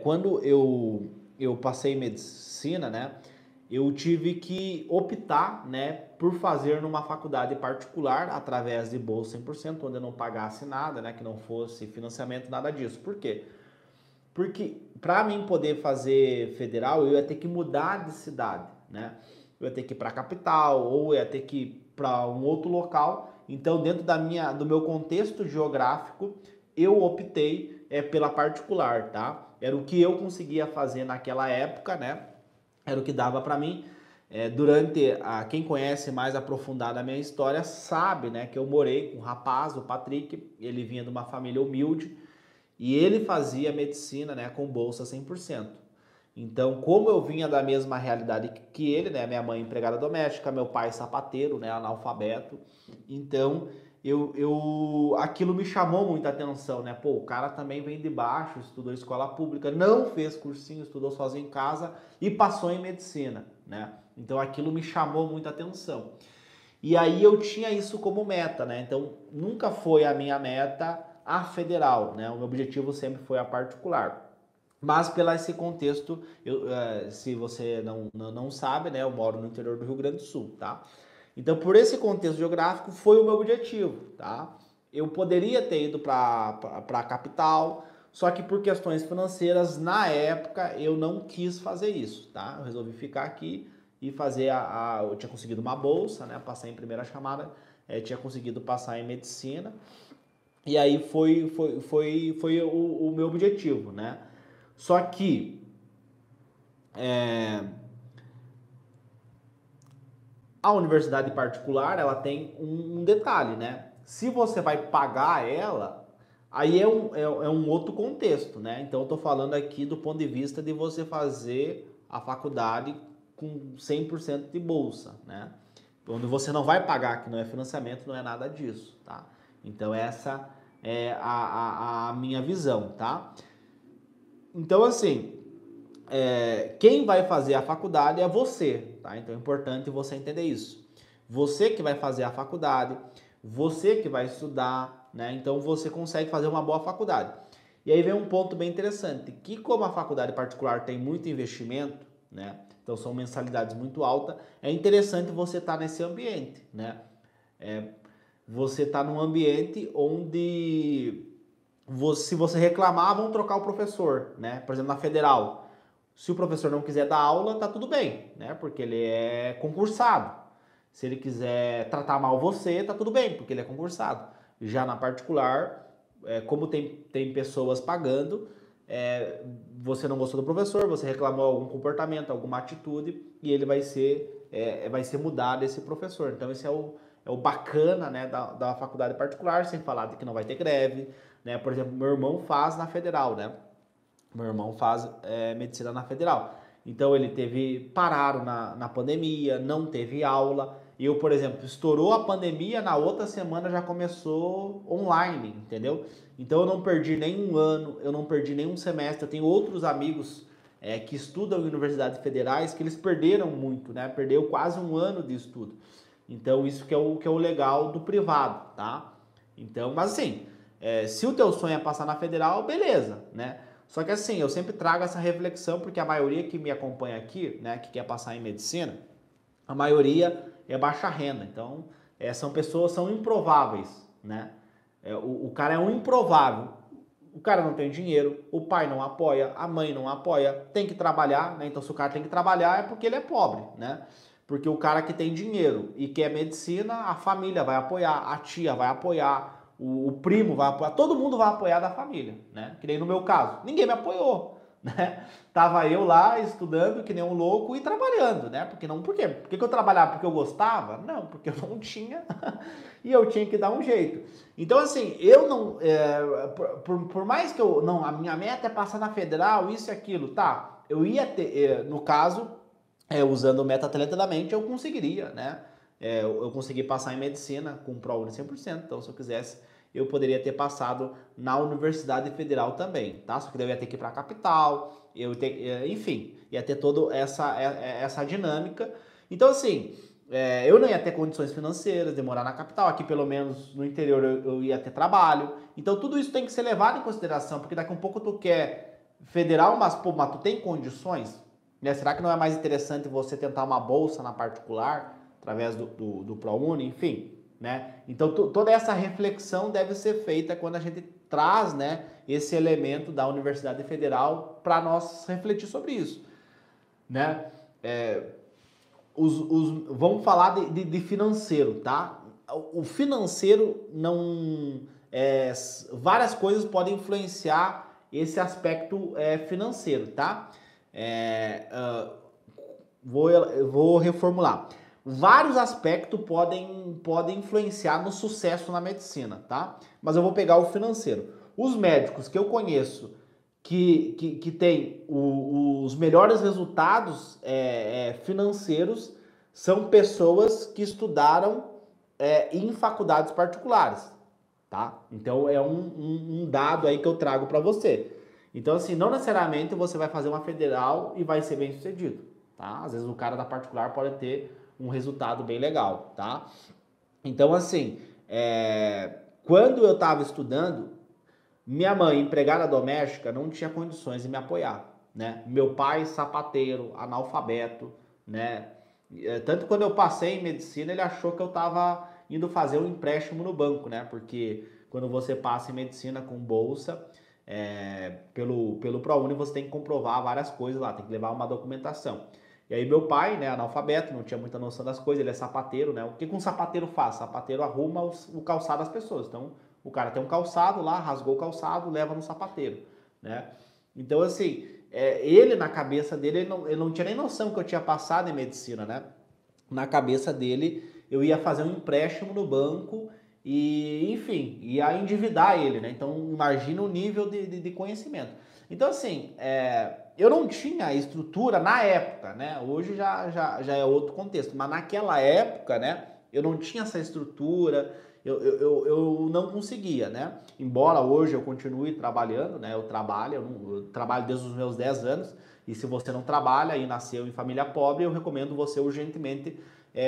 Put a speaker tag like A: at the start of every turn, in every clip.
A: quando eu passei em medicina, né, eu tive que optar, né, por fazer numa faculdade particular através de bolsa 100%, onde eu não pagasse nada, né, que não fosse financiamento, nada disso. Por quê? Porque para mim poder fazer federal, eu ia ter que mudar de cidade, né? Eu ia ter que ir para a capital ou ia ter que ir para um outro local. Então, dentro do meu contexto geográfico, eu optei pela particular, tá? Era o que eu conseguia fazer naquela época, né? Era o que dava para mim. Quem conhece mais aprofundado a minha história sabe, né, que eu morei com um rapaz, o Patrick, ele vinha de uma família humilde, e ele fazia medicina, né, com bolsa 100%. Então, como eu vinha da mesma realidade que ele, né, minha mãe empregada doméstica, meu pai sapateiro, né, analfabeto, então aquilo me chamou muita atenção, né? Pô, o cara também vem de baixo, estudou escola pública, não fez cursinho, estudou sozinho em casa e passou em medicina, né? Então aquilo me chamou muita atenção. E aí eu tinha isso como meta, né? Então nunca foi a minha meta a federal, né? O meu objetivo sempre foi a particular. Mas pelo esse contexto, se você não sabe, né? Eu moro no interior do Rio Grande do Sul, tá? Então por esse contexto geográfico foi o meu objetivo, tá? Eu poderia ter ido para a capital, só que por questões financeiras, na época, eu não quis fazer isso, tá? Eu resolvi ficar aqui e fazer eu tinha conseguido uma bolsa, né? Passar em primeira chamada, tinha conseguido passar em medicina. E aí foi o meu objetivo, né? Só que é, a universidade particular, ela tem um detalhe, né? Se você vai pagar ela, aí é um outro contexto, né? Então eu tô falando aqui do ponto de vista de você fazer a faculdade com 100% de bolsa, né? Onde você não vai pagar, que não é financiamento, não é nada disso, tá? Então essa é a minha visão, tá? Então assim, quem vai fazer a faculdade é você, tá? Então é importante você entender isso. Você que vai fazer a faculdade, você que vai estudar, né? Então você consegue fazer uma boa faculdade. E aí vem um ponto bem interessante, que como a faculdade particular tem muito investimento, né? Então são mensalidades muito altas, é interessante você estar nesse ambiente, né? É, você está num ambiente onde se você reclamar, vão trocar o professor, né? Por exemplo, na federal. Se o professor não quiser dar aula, tá tudo bem, né? Porque ele é concursado. Se ele quiser tratar mal você, tá tudo bem, porque ele é concursado. Já na particular, como tem pessoas pagando, é, você não gostou do professor, você reclamou algum comportamento, alguma atitude, e ele vai ser mudado esse professor. Então esse é o bacana, né, da faculdade particular, sem falar de que não vai ter greve, né? Por exemplo, meu irmão faz na federal, né? Meu irmão faz medicina na federal. Então pararam na pandemia, não teve aula. Eu, por exemplo, estourou a pandemia, na outra semana já começou online, entendeu? Então eu não perdi nenhum ano, eu não perdi nenhum semestre. Eu tenho outros amigos que estudam em universidades federais que eles perderam muito, né? Perdeu quase um ano de estudo. Então isso que é o legal do privado, tá? Então, mas assim, se o teu sonho é passar na federal, beleza, né? Só que assim, eu sempre trago essa reflexão porque a maioria que me acompanha aqui, né, que quer passar em medicina, a maioria é baixa renda. Então, são improváveis, né? O cara é um improvável. O cara não tem dinheiro, o pai não apoia, a mãe não apoia, tem que trabalhar, né? Então, se o cara tem que trabalhar é porque ele é pobre, né? Porque o cara que tem dinheiro e quer medicina, a família vai apoiar, a tia vai apoiar, o primo vai apoiar, todo mundo vai apoiar da família, né? Que nem no meu caso. Ninguém me apoiou, né? Tava eu lá estudando que nem um louco e trabalhando, né? Por quê? Por que eu trabalhava? Porque eu gostava? Não, porque eu não tinha e eu tinha que dar um jeito. Então, assim, eu não. Por mais que eu. Não, a minha meta é passar na federal, isso e aquilo, tá? Eu ia ter, no caso, usando o método mente, eu conseguiria, né? Eu consegui passar em medicina com ProUni 100%, então se eu quisesse, eu poderia ter passado na Universidade Federal também, tá? Só que daí eu ia ter que ir para a capital, enfim, ia ter toda essa dinâmica. Então, assim, eu não ia ter condições financeiras de morar na capital, aqui pelo menos no interior eu ia ter trabalho. Então, tudo isso tem que ser levado em consideração, porque daqui a um pouco tu quer federal, mas, pô, mas tu tem condições? Né? Será que não é mais interessante você tentar uma bolsa na particular, através do ProUni, enfim, né? Então, toda essa reflexão deve ser feita quando a gente traz, né, esse elemento da Universidade Federal para nós refletir sobre isso, né? Vamos falar de financeiro, tá? O financeiro não... várias coisas podem influenciar esse aspecto financeiro, tá? Vou reformular. Vários aspectos podem influenciar no sucesso na medicina, tá? Mas eu vou pegar o financeiro. Os médicos que eu conheço que tem os melhores resultados financeiros são pessoas que estudaram em faculdades particulares, tá? Então é um dado aí que eu trago para você. Então assim, não necessariamente você vai fazer uma federal e vai ser bem sucedido, tá? Às vezes o cara da particular pode ter um resultado bem legal, tá? Então assim, quando eu estava estudando, minha mãe, empregada doméstica, não tinha condições de me apoiar, né? Meu pai, sapateiro, analfabeto, né? Tanto que quando eu passei em medicina, ele achou que eu estava indo fazer um empréstimo no banco, né? Porque quando você passa em medicina com bolsa, pelo ProUni, você tem que comprovar várias coisas lá, tem que levar uma documentação. E aí meu pai, né, analfabeto, não tinha muita noção das coisas, ele é sapateiro, né? O que um sapateiro faz? Sapateiro arruma o calçado das pessoas. Então, o cara tem um calçado lá, rasgou o calçado, leva no sapateiro, né? Então, assim, ele na cabeça dele, ele não tinha nem noção que eu tinha passado em medicina, né? Na cabeça dele, eu ia fazer um empréstimo no banco e, enfim, ia endividar ele, né? Então, imagina o nível de conhecimento. Então, assim, eu não tinha estrutura na época, né? Hoje já é outro contexto, mas naquela época, né? Eu não tinha essa estrutura, eu não conseguia, né? Embora hoje eu continue trabalhando, né? Eu trabalho desde os meus 10 anos, e se você não trabalha e nasceu em família pobre, eu recomendo você urgentemente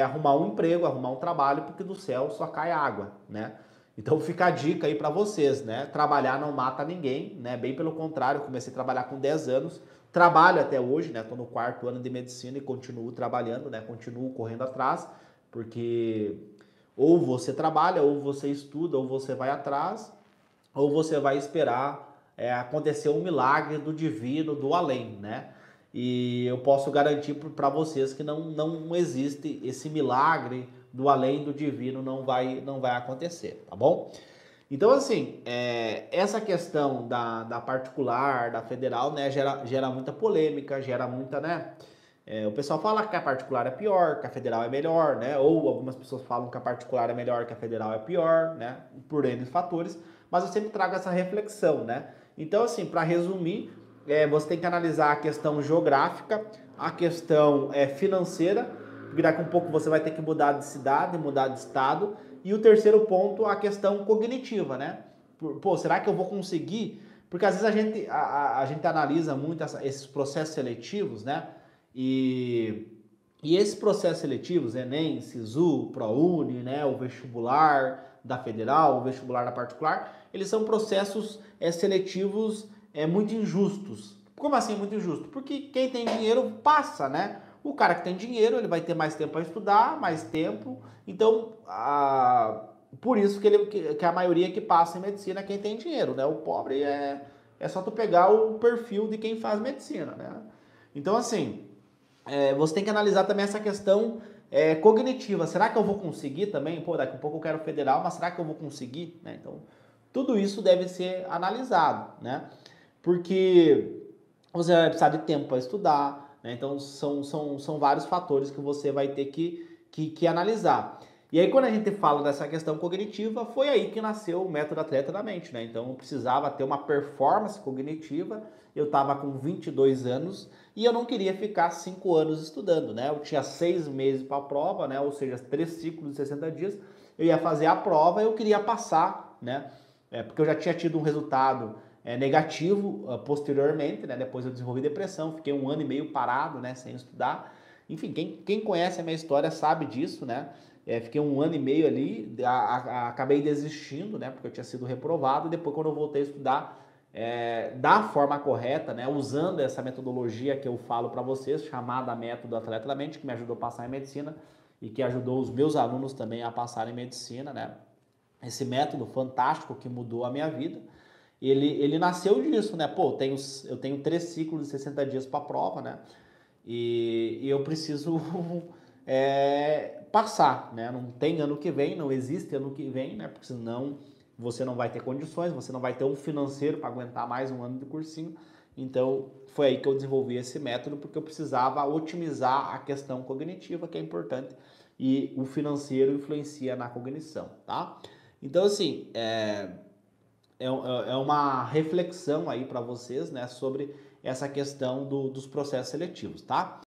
A: arrumar um emprego, arrumar um trabalho, porque do céu só cai água, né? Então fica a dica aí para vocês, né? Trabalhar não mata ninguém, né? Bem pelo contrário, eu comecei a trabalhar com 10 anos, trabalho até hoje, né? Tô no 4º ano de medicina e continuo trabalhando, né? Continuo correndo atrás, porque ou você trabalha, ou você estuda, ou você vai atrás, ou você vai esperar acontecer um milagre do divino, do além, né? E eu posso garantir para vocês que não existe esse milagre do além, do divino, não vai acontecer, tá bom? Então, assim, essa questão da particular, da federal, né, gera muita polêmica, gera muita, né? O pessoal fala que a particular é pior, que a federal é melhor, né? Ou algumas pessoas falam que a particular é melhor, que a federal é pior, né? Por N fatores, mas eu sempre trago essa reflexão, né? Então, assim, para resumir, você tem que analisar a questão geográfica, a questão financeira, porque daqui a um pouco você vai ter que mudar de cidade, mudar de estado, e o terceiro ponto, a questão cognitiva, né? Pô, será que eu vou conseguir? Porque às vezes a gente analisa muito esses processos seletivos, né? E esses processos seletivos, Enem, SISU, ProUni, né, o vestibular da federal, o vestibular da particular, eles são processos seletivos muito injustos. Como assim muito injusto? Porque quem tem dinheiro passa, né? O cara que tem dinheiro, ele vai ter mais tempo para estudar, mais tempo. Então, por isso que a maioria que passa em medicina é quem tem dinheiro, né? O pobre é só tu pegar o perfil de quem faz medicina, né? Então, assim, você tem que analisar também essa questão cognitiva. Será que eu vou conseguir também? Pô, daqui a pouco eu quero federal, mas será que eu vou conseguir? Né? Então, tudo isso deve ser analisado, né? Porque você vai precisar de tempo para estudar, né? Então, são vários fatores que você vai ter que analisar. E aí, quando a gente fala dessa questão cognitiva, foi aí que nasceu o método Atleta da Mente, né? Então, eu precisava ter uma performance cognitiva. Eu estava com 22 anos e eu não queria ficar 5 anos estudando, né? Eu tinha 6 meses para a prova, né? Ou seja, 3 ciclos de 60 dias. Eu ia fazer a prova e eu queria passar, né? Porque eu já tinha tido um resultado negativo posteriormente, né? Depois eu desenvolvi depressão, fiquei 1 ano e meio parado, né? Sem estudar. Enfim, quem conhece a minha história sabe disso, né? Fiquei 1 ano e meio ali, acabei desistindo, né? Porque eu tinha sido reprovado. E depois, quando eu voltei a estudar, da forma correta, né, usando essa metodologia que eu falo para vocês, chamada Método Atleta da Mente, que me ajudou a passar em medicina e que ajudou os meus alunos também a passarem em medicina, né? Esse método fantástico que mudou a minha vida, ele nasceu disso, né? Pô, eu tenho 3 ciclos de 60 dias para a prova, né? E eu preciso passar, né? Não tem ano que vem, não existe ano que vem, né? Porque senão você não vai ter condições, você não vai ter um financeiro para aguentar mais um ano de cursinho. Então, foi aí que eu desenvolvi esse método, porque eu precisava otimizar a questão cognitiva, que é importante, e o financeiro influencia na cognição, tá? Então, assim, é uma reflexão aí para vocês, né, sobre essa questão dos processos seletivos, tá?